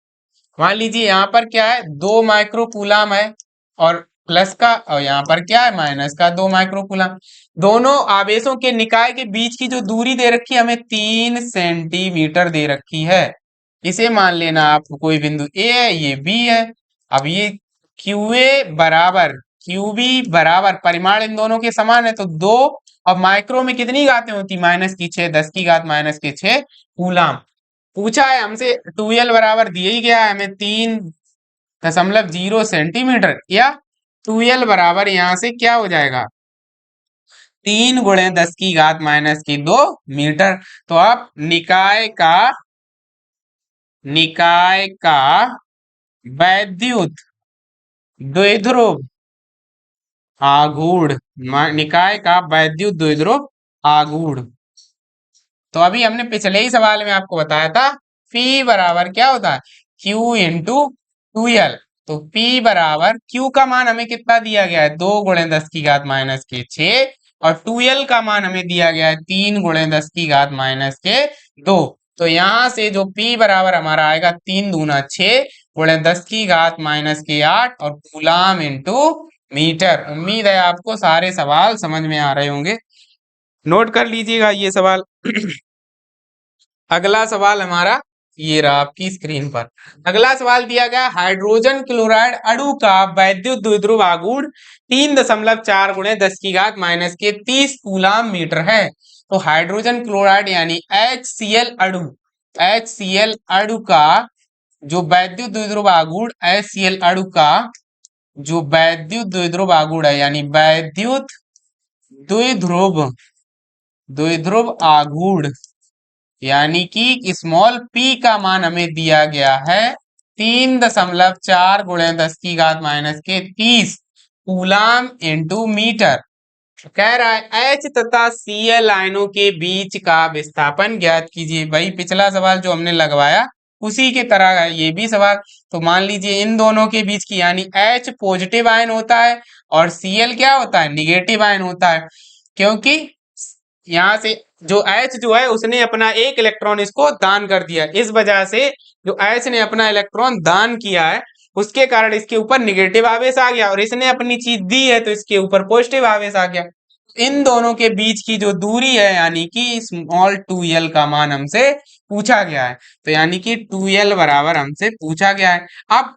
मान लीजिए यहाँ पर क्या है 2 माइक्रो कूलाम है और प्लस का, और यहाँ पर क्या है माइनस का 2 माइक्रो कूलाम। दोनों आवेशों के निकाय के बीच की जो दूरी दे रखी है हमें 3 सेंटीमीटर दे रखी है। इसे मान लेना आप कोई बिंदु ए है, ये बी है। अब ये क्यूए बराबर क्यूबी बराबर, परिमाण इन दोनों के समान है तो 2, अब माइक्रो में कितनी घातें होती माइनस की 6, 10 की घात माइनस के 6 कूलाम। पूछा है हमसे 2L बराबर दिया ही गया है हमें 3.0 सेंटीमीटर, या 2L बराबर यहां से क्या हो जाएगा 3 गुणे 10 की घात माइनस की 2 मीटर। तो अब निकाय का वैद्युत द्विध्रुव आघूर्ण, निकाय का वैद्युत द्विध्रुव आघूर्ण। तो अभी हमने पिछले ही सवाल में आपको बताया था P बराबर क्या होता है Q इंटू 2L। तो P बराबर Q का मान हमें कितना दिया गया है 2 गुणे 10 की घात माइनस के 6, और 2L का मान हमें दिया गया है 3 गुणे 10 की घात माइनस के 2। तो यहां से जो P बराबर हमारा आएगा 3 दूना 6 गुणे 10⁻⁻8 और कूलाम इंटू मीटर। उम्मीद है आपको सारे सवाल समझ में आ रहे होंगे, नोट कर लीजिएगा ये सवाल। अगला सवाल हमारा ये रहा आपकी स्क्रीन पर। अगला सवाल दिया गया हाइड्रोजन क्लोराइड अणु का वैद्युत द्विध्रुव आघूर्ण 3.4 गुणे 10⁻⁻30 कूलाम मीटर है। तो हाइड्रोजन क्लोराइड यानी HCl अणु का जो वैद्युत द्विध्रुव आघूर्ण HCl अणु का जो वैद्युत द्विध्रुव आघूर्ण है यानी वैद्युत द्विध्रुव द्विध्रुव आघूर्ण यानी कि स्मॉल p का मान हमें दिया गया है 3.4 गुणे 10⁻⁻30 कूलाम इंटू मीटर। कह रहा है H तथा Cl आयनों के बीच का विस्थापन ज्ञात कीजिए। भाई पिछला सवाल जो हमने लगवाया उसी के तरह है ये भी सवाल। तो मान लीजिए इन दोनों के बीच की यानी H पॉजिटिव आयन होता है और Cl क्या होता है, निगेटिव आयन होता है, क्योंकि यहाँ से जो H जो है उसने अपना एक इलेक्ट्रॉन इसको दान कर दिया, इस वजह से जो H ने अपना इलेक्ट्रॉन दान किया है उसके कारण इसके ऊपर निगेटिव आवेश आ गया और इसने अपनी चीज दी है तो इसके ऊपर पॉजिटिव आवेश आ गया। इन दोनों के बीच की जो दूरी है यानी कि स्मॉल 2l का मान हमसे पूछा गया है। तो यानी कि 2l बराबर हमसे पूछा गया है। अब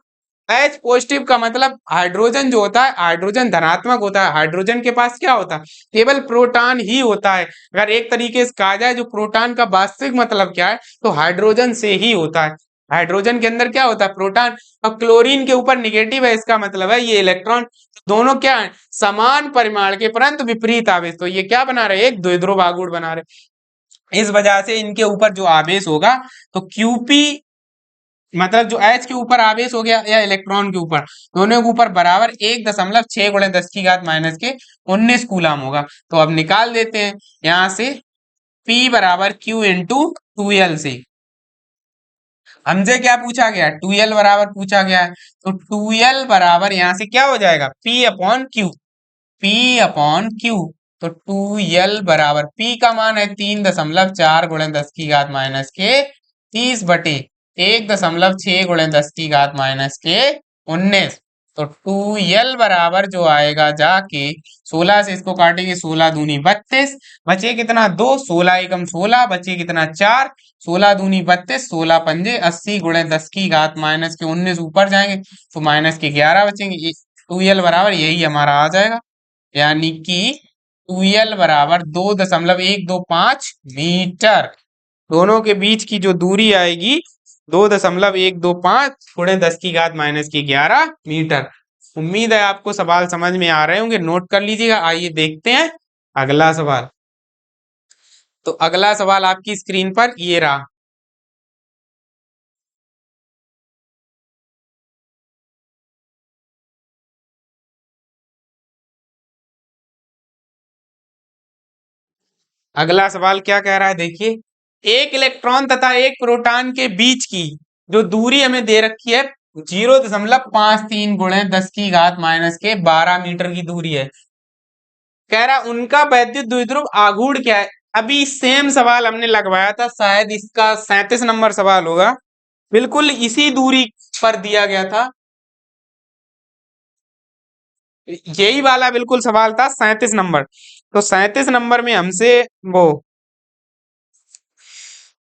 H पॉजिटिव का मतलब हाइड्रोजन जो होता है हाइड्रोजन धनात्मक होता है, हाइड्रोजन के पास क्या होता है, केवल प्रोटॉन ही होता है। अगर एक तरीके से कहा जाए जो प्रोटॉन का वास्तविक मतलब क्या है तो हाइड्रोजन से ही होता है। हाइड्रोजन के अंदर क्या होता है, प्रोटॉन। और क्लोरीन के ऊपर निगेटिव है, इसका मतलब है ये इलेक्ट्रॉन। दोनों क्या है, समान परिमाण के परंतु विपरीत आवेश। तो ये क्या बना रहे, एक द्विध्रुव आघूर्ण बना रहे। इस वजह से इनके ऊपर जो आवेश होगा तो QP मतलब जो H के ऊपर आवेश हो गया या इलेक्ट्रॉन के ऊपर, दोनों के ऊपर बराबर 1.6 गुणे 10⁻⁻19 कूलाम होगा। तो अब निकाल देते हैं यहां से P बराबर Q इंटू 2l से। हमसे क्या पूछा गया, 2l बराबर पूछा गया है, तो 2l बराबर यहां से क्या हो जाएगा, P upon Q। P upon Q तो 2l बराबर P का मान है 3.4 गुणे 10⁻⁻30 बटे 1.6 गुणे 10⁻⁻19। तो 2l बराबर जो आएगा जाके 16 से इसको काटेंगे, 16 दूनी 32, बचे कितना 2, 16 एकम 16, बचे कितना 4, 16 दूनी 32, 16 पंजे 80 गुणे 10⁻⁻19 ऊपर जाएंगे तो -11 बचेंगे। 2l बराबर यही हमारा आ जाएगा, यानी कि 2l बराबर 2.125 मीटर। दोनों के बीच की जो दूरी आएगी 2.125 गुणे 10⁻⁻11 मीटर। उम्मीद है आपको सवाल समझ में आ रहे होंगे, नोट कर लीजिएगा। आइए देखते हैं अगला सवाल। तो अगला सवाल आपकी स्क्रीन पर ये रहा। अगला सवाल क्या कह रहा है, देखिए, एक इलेक्ट्रॉन तथा एक प्रोटॉन के बीच की जो दूरी हमें दे रखी है 0.53 गुणे 10⁻⁻12 मीटर की दूरी है। कह रहा उनका वैद्युत द्विध्रुव आघूर्ण क्या है। अभी सेम सवाल हमने लगवाया था, शायद इसका 37 नंबर सवाल होगा, बिल्कुल इसी दूरी पर दिया गया था, यही वाला बिल्कुल सवाल था 37 नंबर। तो 37 नंबर में हमसे वो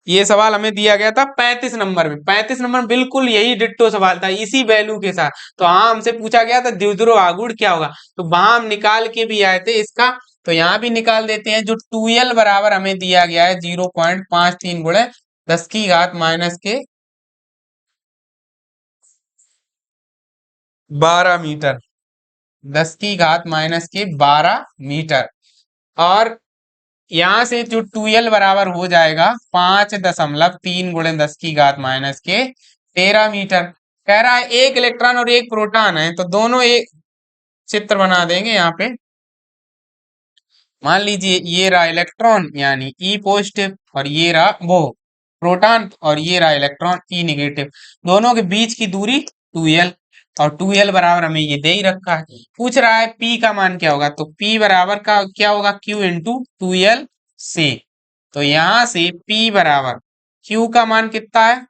ये सवाल हमें दिया गया था 35 नंबर में। 35 नंबर बिल्कुल यही डिट्टो सवाल था इसी वैल्यू के साथ। तो हाँ हमसे पूछा गया था द्विध्रुव आघूर्ण क्या होगा, तो वहां हम निकाल के भी आए थे इसका। तो यहाँ भी निकाल देते हैं। जो 2l बराबर हमें दिया गया है 0.53 गुणे 10⁻12 मीटर, 10⁻12 मीटर। और यहां से जो 2l बराबर हो जाएगा 5.3 गुणे 10⁻13 मीटर। कह रहा है एक इलेक्ट्रॉन और एक प्रोटॉन है, तो दोनों एक चित्र बना देंगे यहाँ पे। मान लीजिए ये रहा इलेक्ट्रॉन यानी E पॉजिटिव और ये रहा वो प्रोटॉन और ये रहा इलेक्ट्रॉन E निगेटिव। दोनों के बीच की दूरी 2l और 2l बराबर हमें ये दे ही रखा है। पूछ रहा है P का मान क्या होगा, तो P बराबर का क्या होगा Q इंटू 2l से। तो यहां से P बराबर क्यू का मान कितना है?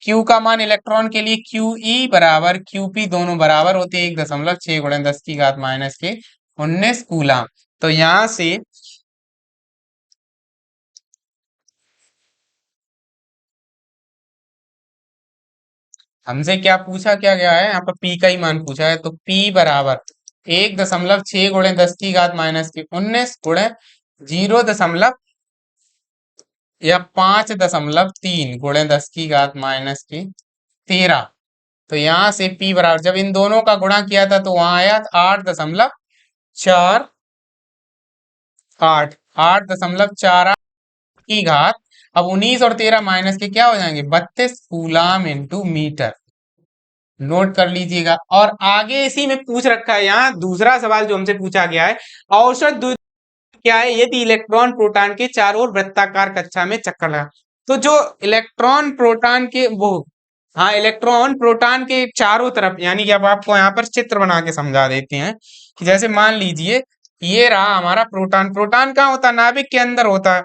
क्यू का मान इलेक्ट्रॉन के लिए क्यू ई बराबर क्यू पी, दोनों बराबर होते हैं 1.6 गुणा 10 की घात माइनस के 19 कूलाम। तो यहां से हमसे क्या पूछा क्या गया है, यहाँ पर पी का ही मान पूछा है, तो पी बराबर 1.6 गुणे 10 की घात माइनस के 19 गुणे 0 या 5.3 गुणे 10 की घात माइनस की 13। तो यहां से P बराबर, जब इन दोनों का गुणा किया था तो वहां आया 8.48, 8.48 की घात। अब 19 और 13 माइनस के क्या हो जाएंगे, 32 कूलाम इंटू मीटर। नोट कर लीजिएगा। और आगे इसी में पूछ रखा है, यहाँ दूसरा सवाल जो हमसे पूछा गया है, औसत द्विध्रुव क्या है यदि इलेक्ट्रॉन प्रोटॉन के चारों ओर वृत्ताकार कक्षा में चक्कर लगा। तो जो इलेक्ट्रॉन प्रोटॉन के वो, हाँ, इलेक्ट्रॉन प्रोटॉन के चारों तरफ, यानी कि अब आपको यहाँ पर चित्र बना के समझा देते हैं कि जैसे मान लीजिए ये रहा हमारा प्रोटॉन। प्रोटॉन कहाँ होता है, नाभिक के अंदर होता है।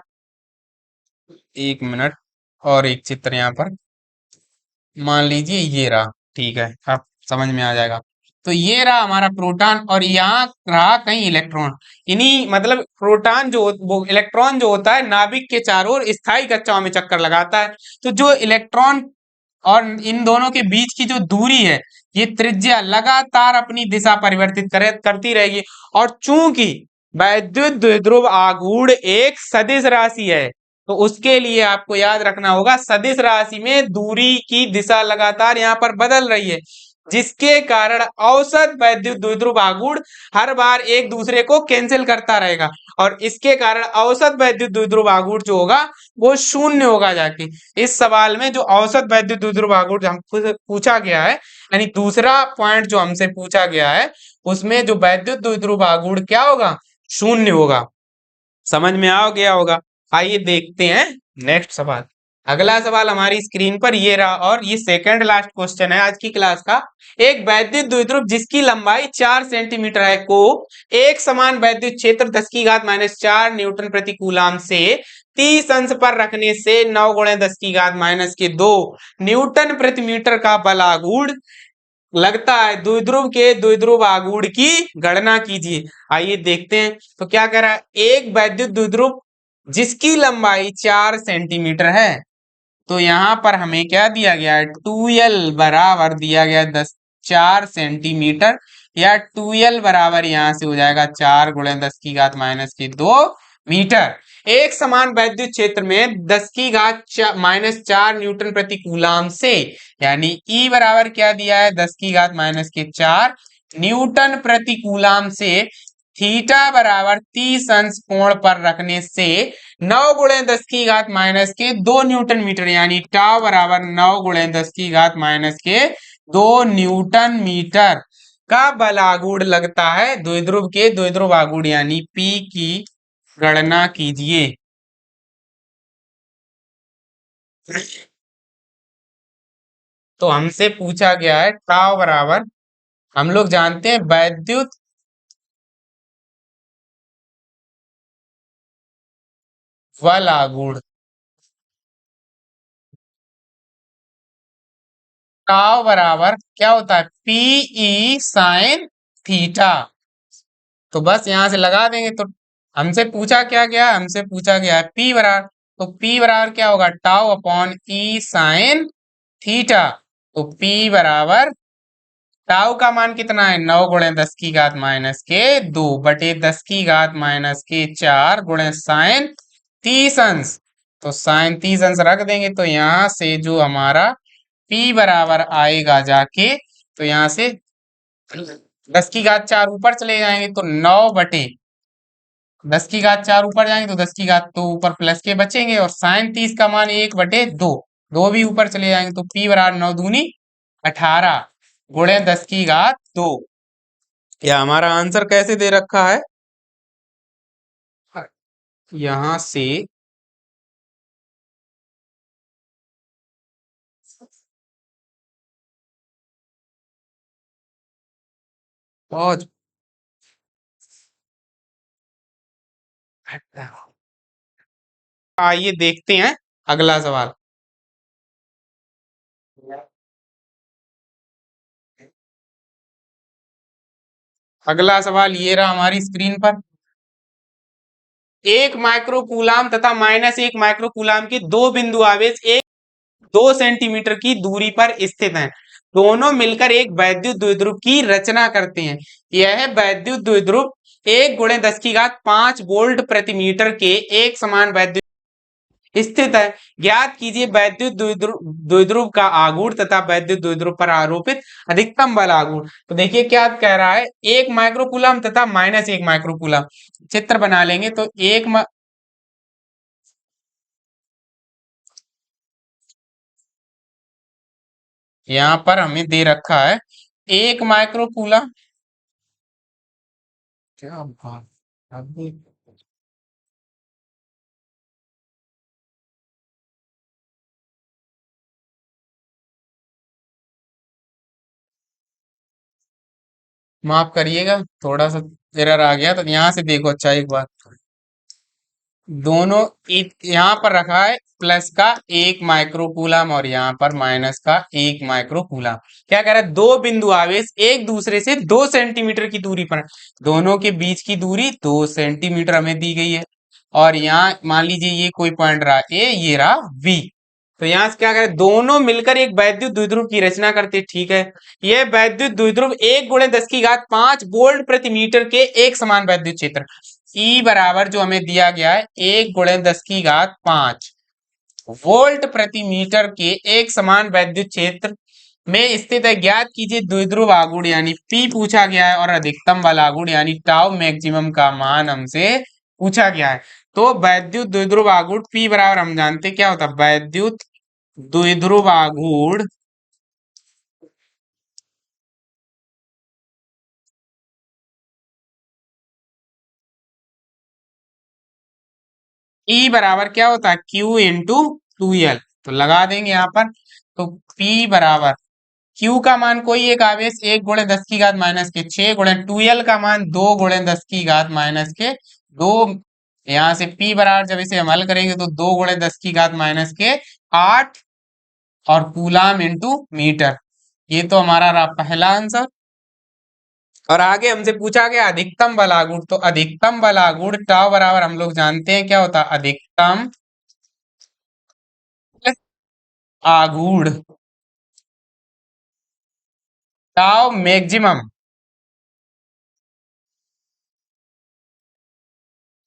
एक मिनट, और एक चित्र यहाँ पर मान लीजिए ये रहा, ठीक है, अब समझ में आ जाएगा। तो ये रहा हमारा प्रोटॉन और यहाँ रहा कहीं इलेक्ट्रॉन। इन्हीं मतलब प्रोटॉन जो वो इलेक्ट्रॉन जो होता है नाभिक के चारों ओर स्थायी कक्षाओं में चक्कर लगाता है। तो जो इलेक्ट्रॉन और इन दोनों के बीच की जो दूरी है, ये त्रिज्या लगातार अपनी दिशा परिवर्तित करती रहेगी। और चूंकि वैद्युत द्विध्रुव आघूर्ण एक सदिश राशि है, तो उसके लिए आपको याद रखना होगा सदिश राशि में दूरी की दिशा लगातार यहाँ पर बदल रही है, जिसके कारण औसत वैद्युत द्विध्रुव आघूर्ण हर बार एक दूसरे को कैंसिल करता रहेगा। और इसके कारण औसत वैद्युत द्विध्रुव आघूर्ण जो होगा वो शून्य होगा जाके। इस सवाल में जो औसत वैद्युत द्विध्रुव आघूर्ण हमसे पूछा गया है, यानी दूसरा पॉइंट जो हमसे पूछा गया है, उसमें जो वैद्युत द्विध्रुव आघूर्ण क्या होगा, शून्य होगा। समझ में आ गया होगा। आइए देखते हैं नेक्स्ट सवाल। अगला सवाल हमारी स्क्रीन पर ये रहा और ये सेकंड लास्ट क्वेश्चन है आज की क्लास का। एक वैद्युत द्विध्रुव जिसकी लंबाई 4 सेंटीमीटर है को एक समान वैद्युत क्षेत्र 10 की घात माइनस 4 न्यूटन प्रति कूलाम से 30 अंश पर रखने से 9 गुणे 10 की घात माइनस के 2 न्यूटन प्रति मीटर का बल आघूर्ण लगता है। द्विध्रुव के द्विध्रुव आघूर्ण की गणना कीजिए। आइए देखते हैं। तो क्या कह रहा है, एक वैद्युत द्विध्रुव जिसकी लंबाई 4 सेंटीमीटर है, तो यहां पर हमें क्या दिया गया है, 2L बराबर दिया गया 4 सेंटीमीटर, या 2L बराबर यहां से हो जाएगा 4 गुणे 10 की घात माइनस के 2 मीटर। एक समान वैद्युत क्षेत्र में 10 की घात माइनस 4 न्यूटन प्रति कूलाम से, यानी E बराबर क्या दिया है, 10 की घात माइनस के 4 न्यूटन प्रति कूलाम से थीटा बराबर 30 अंश कोण पर रखने से 9 गुणे 10 की घात माइनस के 2 न्यूटन मीटर, यानी टाउ बराबर 9 गुणे 10 की घात माइनस के 2 न्यूटन मीटर का बल आघूर्ण लगता है। द्विध्रुव के द्विध्रुव आघूर्ण यानी P की गणना कीजिए। तो हमसे पूछा गया है टाउ बराबर, हम लोग जानते हैं वैद्युत बल आघूर्ण, टाउ बराबर क्या होता है, पीई साइन थीटा। तो बस यहां से लगा देंगे। तो हमसे पूछा क्या गया है, हमसे पूछा गया है P बराबर, तो P बराबर क्या होगा, टाउ अपॉन ई साइन थीटा। तो P बराबर टाउ का मान कितना है, 9 गुणे 10 की घात माइनस के 2 बटे 10 की घात माइनस के 4 गुणे साइन 30 अंश। तो साइन 30 अंश रख देंगे, तो यहां से जो हमारा P बराबर आएगा जाके, तो यहां से 10 की घात 4 ऊपर चले जाएंगे तो 9 बटे 10 की घात 4 ऊपर जाएंगे तो 10 की घात तो ऊपर प्लस के बचेंगे, और साइन 30 का मान 1/2, दो भी ऊपर चले जाएंगे तो P बराबर 9 दूनी 18 गुणे 10 की घात 2। या हमारा आंसर कैसे दे रखा है, यहां से बहुत। आइए देखते हैं। अगला सवाल। अगला सवाल ये रहा हमारी स्क्रीन पर। एक माइक्रोकूलाम तथा -1 माइक्रोकूलाम के दो बिंदु आवेश एक 2 सेंटीमीटर की दूरी पर स्थित हैं। दोनों मिलकर एक वैद्युत द्विध्रुव की रचना करते हैं। यह वैद्युत द्विध्रुव 1 × 10⁵ वोल्ट प्रति मीटर के एक समान वैद्युत स्थित है। ज्ञात कीजिए वैद्युत द्विध्रुव का आघूर्ण तथा वैद्युत द्विध्रुव पर आरोपित अधिकतम बल आघूर्ण। तो देखिए क्या कह रहा है, 1 माइक्रोकूलम तथा -1 माइक्रोकूलम। चित्र बना लेंगे तो यहाँ पर हमें दे रखा है 1 माइक्रोकूलम। क्या बात, अभी माफ करिएगा, थोड़ा सा एरर आ गया। तो यहाँ से देखो, अच्छा एक बात, दोनों यहाँ पर रखा है प्लस का 1 माइक्रोकूलम और यहाँ पर माइनस का 1 माइक्रोकूलम। क्या कह रहा है, दो बिंदु आवेश एक दूसरे से 2 सेंटीमीटर की दूरी पर हैं। दोनों के बीच की दूरी 2 सेंटीमीटर हमें दी गई है। और यहाँ मान लीजिए ये कोई पॉइंट रहा ए, ये रहा बी। तो यहाँ से क्या करें, दोनों मिलकर एक वैद्युत द्विध्रुव की रचना करते। ठीक है, यह वैद्युत द्विध्रुव 1 × 10⁵ वोल्ट प्रति मीटर के एक समान वैद्युत क्षेत्र E बराबर जो हमें दिया गया है 1 × 10⁵ वोल्ट प्रति मीटर के एक समान वैद्युत क्षेत्र में स्थित है। ज्ञात कीजिए द्विध्रुव आघूर्ण यानी P पूछा गया है, और अधिकतम बल आघूर्ण यानी टाउ मैक्सिमम का मान हमसे पूछा गया है। तो वैद्युत द्विध्रुव आघूर्ण P बराबर हम जानते क्या होता है, वैद्युत द्विध्रुव आघूर्ण E बराबर क्या होता है, Q × 2L। तो लगा देंगे यहाँ पर। तो P बराबर Q का मान कोई एक आवेश 1 × 10⁻⁻6 गुणे 2L का मान 2 × 10⁻⁻2। यहाँ से P बराबर जब इसे हम हल करेंगे तो 2 × 10⁻⁸ और कूलाम इंटू मीटर। ये तो हमारा रहा पहला आंसर। और आगे हमसे पूछा गया अधिकतम बल आघूर्ण। तो अधिकतम बल आघूर्ण टाउ बराबर हम लोग जानते हैं क्या होता है, अधिकतम आघूर्ण टाउ मैक्सिमम।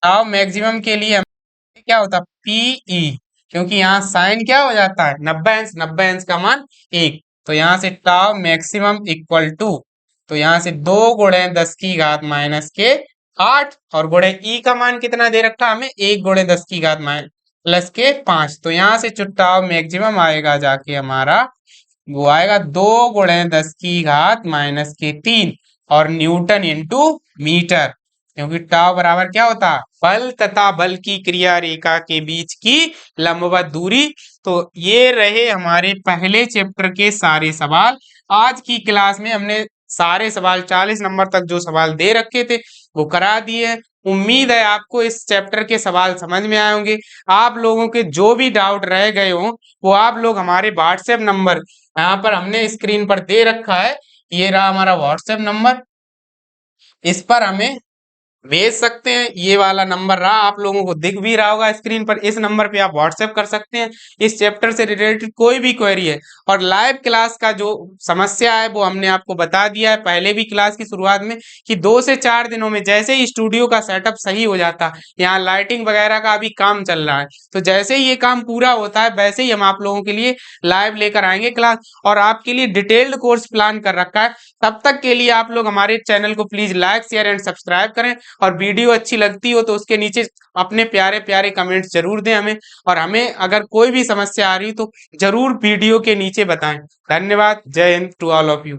टाउ मैक्सिमम के लिए क्या होता है, पीई। क्योंकि यहाँ साइन क्या हो जाता है, 90 अंश, 90 अंश का मान 1। तो यहाँ से टाउ मैक्सिमम इक्वल टू, तो यहाँ से 2 × 10⁻⁸ और गुणे ई का मान कितना दे रखा हमें, 1 × 10⁻⁻5। तो यहाँ से जो टाउ मैक्सिमम आएगा जाके हमारा, वो आएगा 2 × 10⁻³ और न्यूटन इंटू मीटर। क्योंकि टाउ बराबर क्या होता है, बल तथा बल की क्रिया रेखा के बीच की लंबवत दूरी। तो ये रहे हमारे पहले चैप्टर के सारे सवाल। आज की क्लास में हमने सारे सवाल 40 नंबर तक जो सवाल दे रखे थे वो करा दिए हैं। उम्मीद है आपको इस चैप्टर के सवाल समझ में आए होंगे। आप लोगों के जो भी डाउट रह गए हों वो आप लोग हमारे व्हाट्सएप नंबर, यहाँ पर हमने स्क्रीन पर दे रखा है, ये रहा हमारा व्हाट्सएप नंबर, इस पर हमें भेज सकते हैं। ये वाला नंबर रहा, आप लोगों को दिख भी रहा होगा स्क्रीन पर। इस नंबर पे आप व्हाट्सएप कर सकते हैं। इस चैप्टर से रिलेटेड कोई भी क्वेरी है, और लाइव क्लास का जो समस्या है वो हमने आपको बता दिया है पहले भी क्लास की शुरुआत में, कि 2 से 4 दिनों में जैसे ही स्टूडियो का सेटअप सही हो जाता है, यहाँ लाइटिंग वगैरह का अभी काम चल रहा है, तो जैसे ही ये काम पूरा होता है वैसे ही हम आप लोगों के लिए लाइव लेकर आएंगे क्लास, और आपके लिए डिटेल्ड कोर्स प्लान कर रखा है। तब तक के लिए आप लोग हमारे चैनल को please like, share and subscribe करें, और वीडियो अच्छी लगती हो तो उसके नीचे अपने प्यारे प्यारे कमेंट्स जरूर दें हमें। और हमें अगर कोई भी समस्या आ रही तो जरूर वीडियो के नीचे बताएं। धन्यवाद। Jai Hind to all of you.